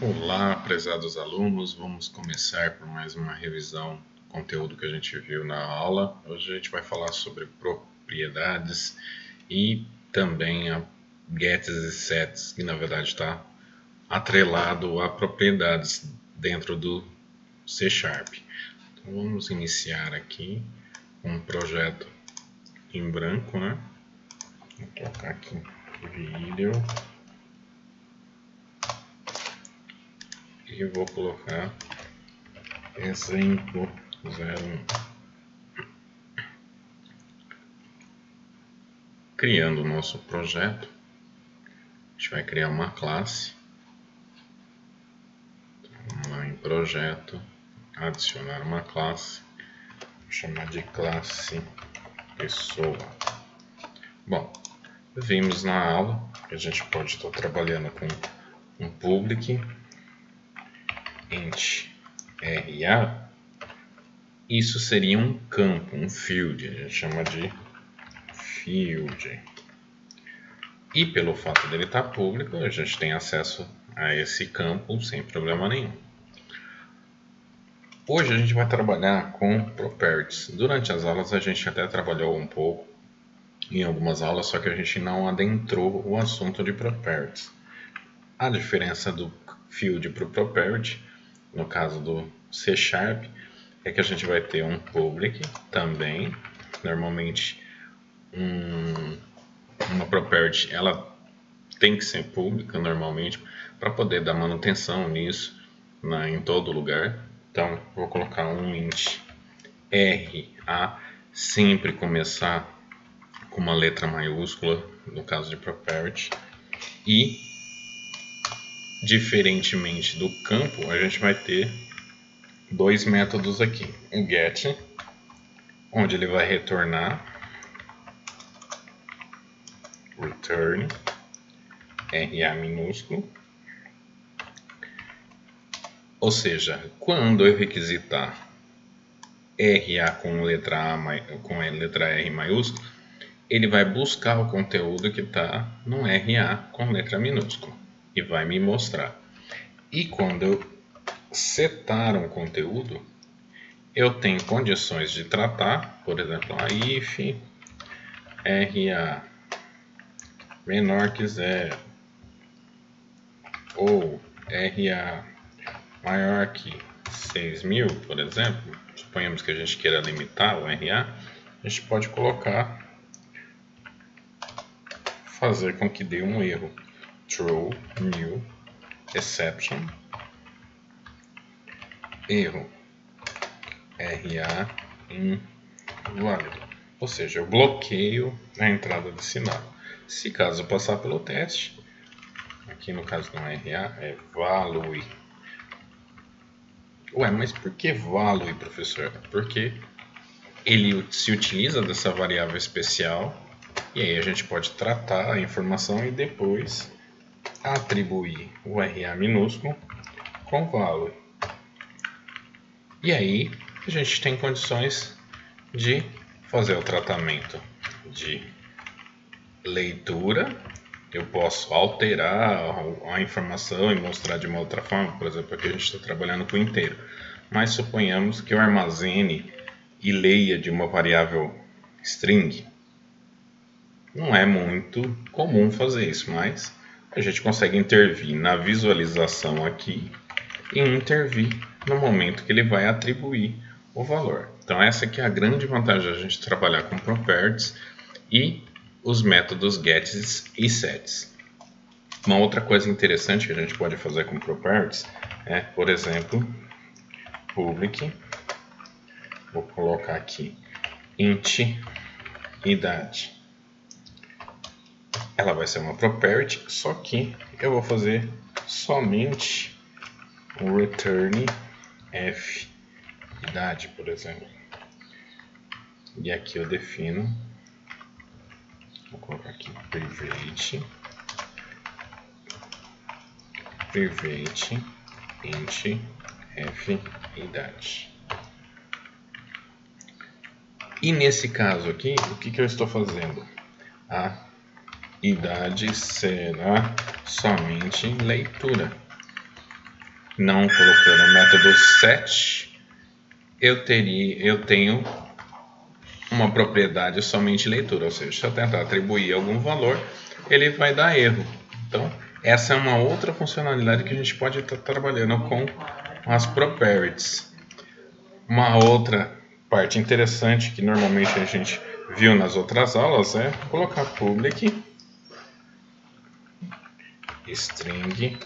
Olá, prezados alunos, vamos começar por mais uma revisão do conteúdo que a gente viu na aula. Hoje a gente vai falar sobre propriedades e também a gets e sets, que na verdade está atrelado a propriedades dentro do C#. Então vamos iniciar aqui um projeto em branco, né? Vou colocar aqui vídeo. E vou colocar exemplo 01. Criando o nosso projeto, a gente vai criar uma classe. Então, vamos lá em projeto, adicionar uma classe, vou chamar de classe pessoa. Bom, vimos na aula que a gente pode estar trabalhando com um public int RA, isso seria um campo, um field, a gente chama de field. E pelo fato dele estar público, a gente tem acesso a esse campo sem problema nenhum. Hoje a gente vai trabalhar com properties. Durante as aulas a gente até trabalhou um pouco em algumas aulas, só que a gente não adentrou o assunto de properties. A diferença do field para o property, no caso do C#, é que a gente vai ter um public também. Normalmente uma property ela tem que ser pública normalmente para poder dar manutenção nisso em todo lugar. Então vou colocar um int RA, sempre começar com uma letra maiúscula no caso de property. E diferentemente do campo, a gente vai ter dois métodos aqui. O get, onde ele vai retornar return RA minúsculo. Ou seja, quando eu requisitar RA com letra R maiúscula, ele vai buscar o conteúdo que está no RA com letra minúscula e vai me mostrar. E quando eu setar um conteúdo, eu tenho condições de tratar, por exemplo, a if RA menor que 0 ou RA maior que 6.000, por exemplo. Suponhamos que a gente queira limitar o RA, a gente pode fazer com que dê um erro. True, new, exception, erro, RA inválido. Ou seja, eu bloqueio a entrada de sinal. Se caso passar pelo teste, aqui no caso não é RA, é value. Ué, mas por que value, professor? Porque ele se utiliza dessa variável especial e aí a gente pode tratar a informação e depois atribuir o RA minúsculo com value. E aí a gente tem condições de fazer o tratamento de leitura. Eu posso alterar a informação e mostrar de uma outra forma. Por exemplo, aqui a gente está trabalhando com inteiro. Mas suponhamos que eu armazene e leia de uma variável string. Não é muito comum fazer isso, mas a gente consegue intervir na visualização aqui e intervir no momento que ele vai atribuir o valor. Então essa aqui é a grande vantagem da gente trabalhar com properties e os métodos gets e sets. Uma outra coisa interessante que a gente pode fazer com properties é, por exemplo, public, vou colocar aqui int idade. Ela vai ser uma property, só que eu vou fazer somente o return f idade, por exemplo. E aqui eu defino, vou colocar aqui private int f idade. E nesse caso aqui, o que eu estou fazendo? A idade será somente leitura. não colocando o método set, eu tenho uma propriedade somente leitura, ou seja, se eu tentar atribuir algum valor, ele vai dar erro. Então, essa é uma outra funcionalidade que a gente pode estar trabalhando com as properties. Uma outra parte interessante que normalmente a gente viu nas outras aulas é colocar public string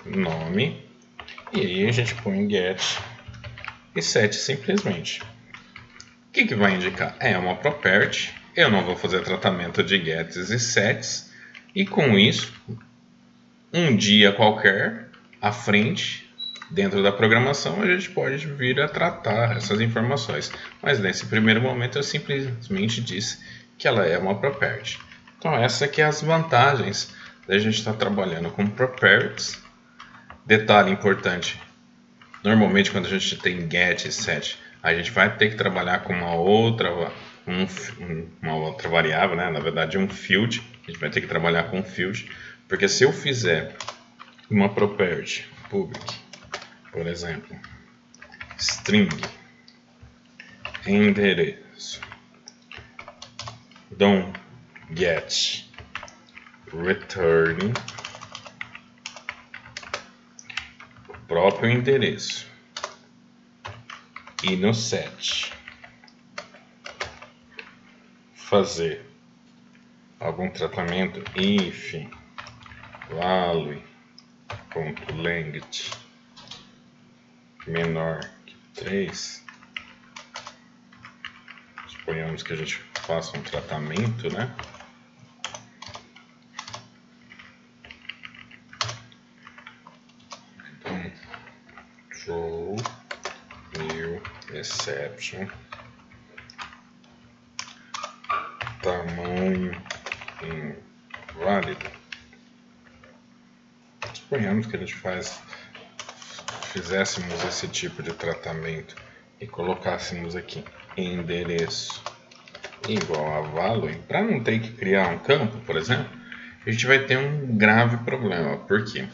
nome e aí a gente põe get e set simplesmente. O que vai indicar? É uma property, eu não vou fazer tratamento de gets e sets e com isso, um dia qualquer à frente, dentro da programação, a gente pode vir a tratar essas informações. Mas nesse primeiro momento eu simplesmente disse que ela é uma property. Então essa aqui é as vantagens da gente estar trabalhando com properties. Detalhe importante, normalmente quando a gente tem get e set, a gente vai ter que trabalhar com uma outra variável, né? Na verdade um field, a gente vai ter que trabalhar com um field, porque se eu fizer uma property public, por exemplo, string endereço dom get return o próprio endereço e no set fazer algum tratamento if value.length menor que 3, suponhamos que a gente faça um tratamento, né? Então, throw new exception tamanho inválido. Suponhamos que a gente fizéssemos esse tipo de tratamento e colocássemos aqui endereço igual a value, para não ter que criar um campo, por exemplo, a gente vai ter um grave problema. Por quê?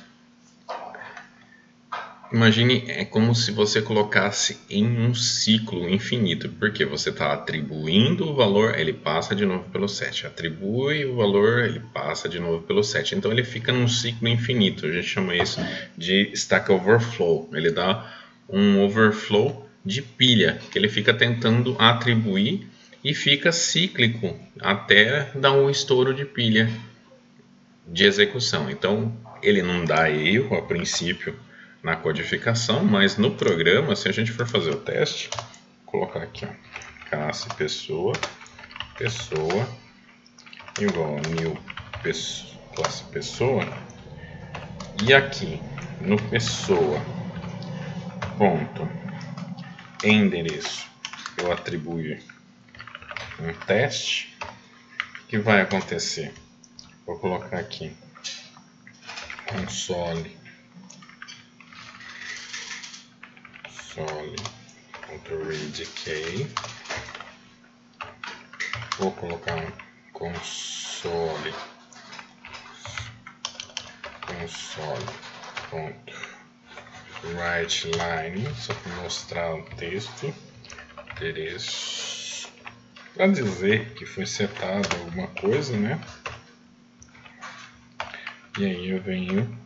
Imagine, é como se você colocasse em um ciclo infinito, porque você está atribuindo o valor, ele passa de novo pelo set, atribui o valor, ele passa de novo pelo set, então ele fica num ciclo infinito. A gente chama isso de Stack Overflow, ele dá um overflow de pilha, que ele fica tentando atribuir e fica cíclico até dar um estouro de pilha de execução. Então ele não dá erro a princípio na codificação, mas no programa, se a gente for fazer o teste, vou colocar aqui, ó, classe pessoa igual a new classe pessoa, e aqui no pessoa ponto endereço eu atribuir um teste. O que vai acontecer? Vou colocar aqui console.readkey, vou colocar um console.writeLine, só para mostrar o texto, endereço, para dizer que foi setado alguma coisa, né? E aí eu venho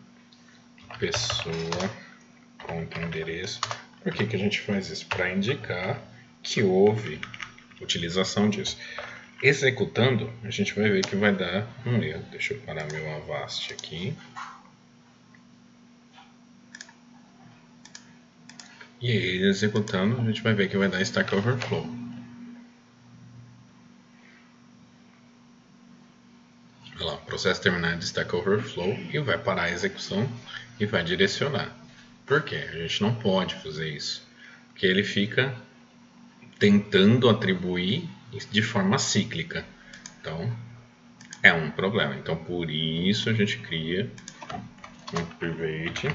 pessoa.endereço. Por que a gente faz isso? Para indicar que houve utilização disso. Executando, a gente vai ver que vai dar um erro. Deixa eu parar meu Avast aqui. E aí, executando, a gente vai ver que vai dar Stack Overflow. Olha lá, processo terminado de Stack Overflow, e vai parar a execução e vai direcionar. Por quê? A gente não pode fazer isso, porque ele fica tentando atribuir de forma cíclica. Então, é um problema. Então, por isso a gente cria um private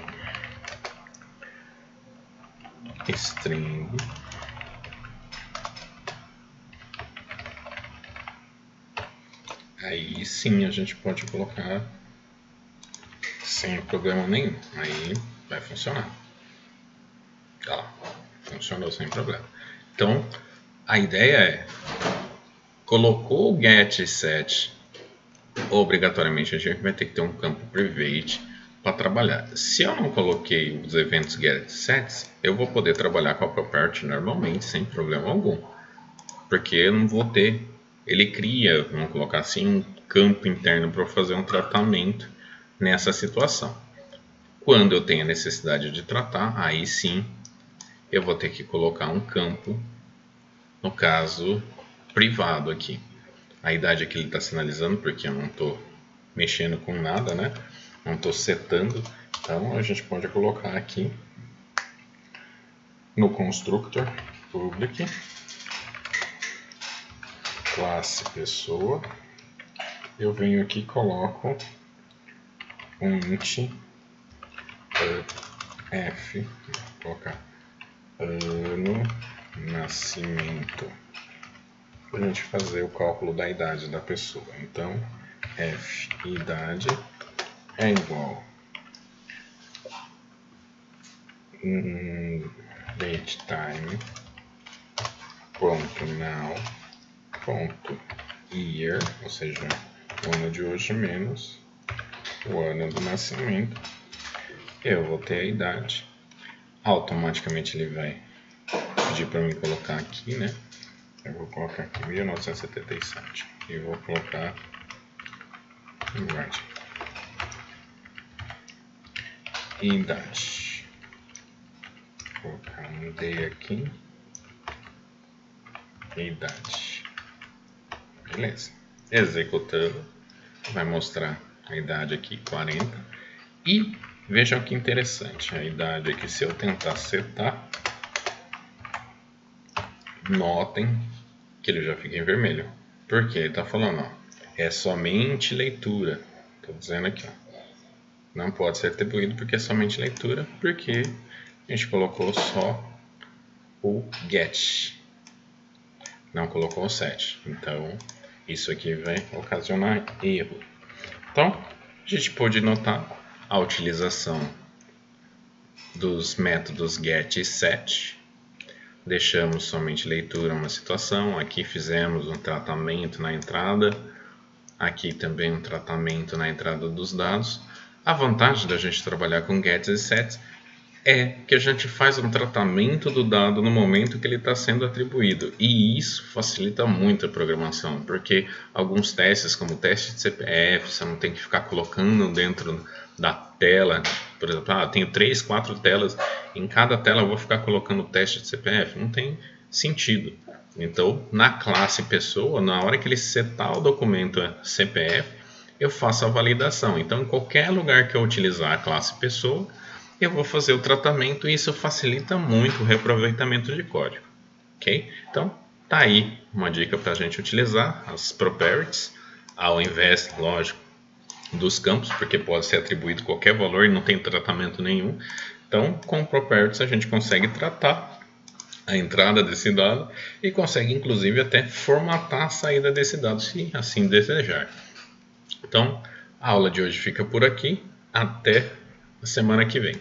string aí sim a gente pode colocar sem problema nenhum. Aí vai funcionar. Tá lá, funcionou sem problema. Então, a ideia é, colocou o get set, obrigatoriamente a gente vai ter que ter um campo private para trabalhar. Se eu não coloquei os eventos get sets, eu vou poder trabalhar com a property normalmente, sem problema algum. Porque eu não vou ter, ele cria, vamos colocar assim, um campo interno para fazer um tratamento nessa situação. Quando eu tenho a necessidade de tratar, aí sim eu vou ter que colocar um campo, no caso, privado aqui. A idade aqui ele está sinalizando, porque eu não estou mexendo com nada, né? Não estou setando. Então a gente pode colocar aqui no constructor public, classe pessoa. Eu venho aqui e coloco um int f, vou colocar ano nascimento, para a gente fazer o cálculo da idade da pessoa. Então, f idade é igual date time ponto now ponto year, ou seja, o ano de hoje menos o ano do nascimento. Eu vou ter a idade. Automaticamente ele vai pedir para mim colocar aqui, né? Eu vou colocar aqui 1977 e vou colocar idade. Vou colocar um D aqui. Idade. Beleza. Executando, vai mostrar a idade aqui 40. E vejam que interessante, a idade aqui, se eu tentar setar, notem que ele já fica em vermelho. Porque ele está falando, ó, é somente leitura. Estou dizendo aqui, ó, não pode ser atribuído porque é somente leitura, porque a gente colocou só o get, não colocou o set. Então, isso aqui vai ocasionar erro. Então, a gente pode notar a utilização dos métodos get e set. Deixamos somente leitura uma situação, aqui fizemos um tratamento na entrada, aqui também um tratamento na entrada dos dados. A vantagem da gente trabalhar com gets e sets é que a gente faz um tratamento do dado no momento que ele está sendo atribuído, e isso facilita muito a programação, porque alguns testes, como o teste de CPF, você não tem que ficar colocando dentro da tela, por exemplo, tenho 3, 4 telas, em cada tela eu vou ficar colocando o teste de CPF, não tem sentido. Então, na classe pessoa, na hora que ele setar o documento CPF, eu faço a validação. Então, em qualquer lugar que eu utilizar a classe pessoa, eu vou fazer o tratamento e isso facilita muito o reaproveitamento de código. Ok? Então, tá aí uma dica para a gente utilizar as properties, ao invés, lógico, dos campos, porque pode ser atribuído qualquer valor e não tem tratamento nenhum. Então, com properties a gente consegue tratar a entrada desse dado e consegue inclusive até formatar a saída desse dado, se assim desejar. Então, a aula de hoje fica por aqui. Até a semana que vem.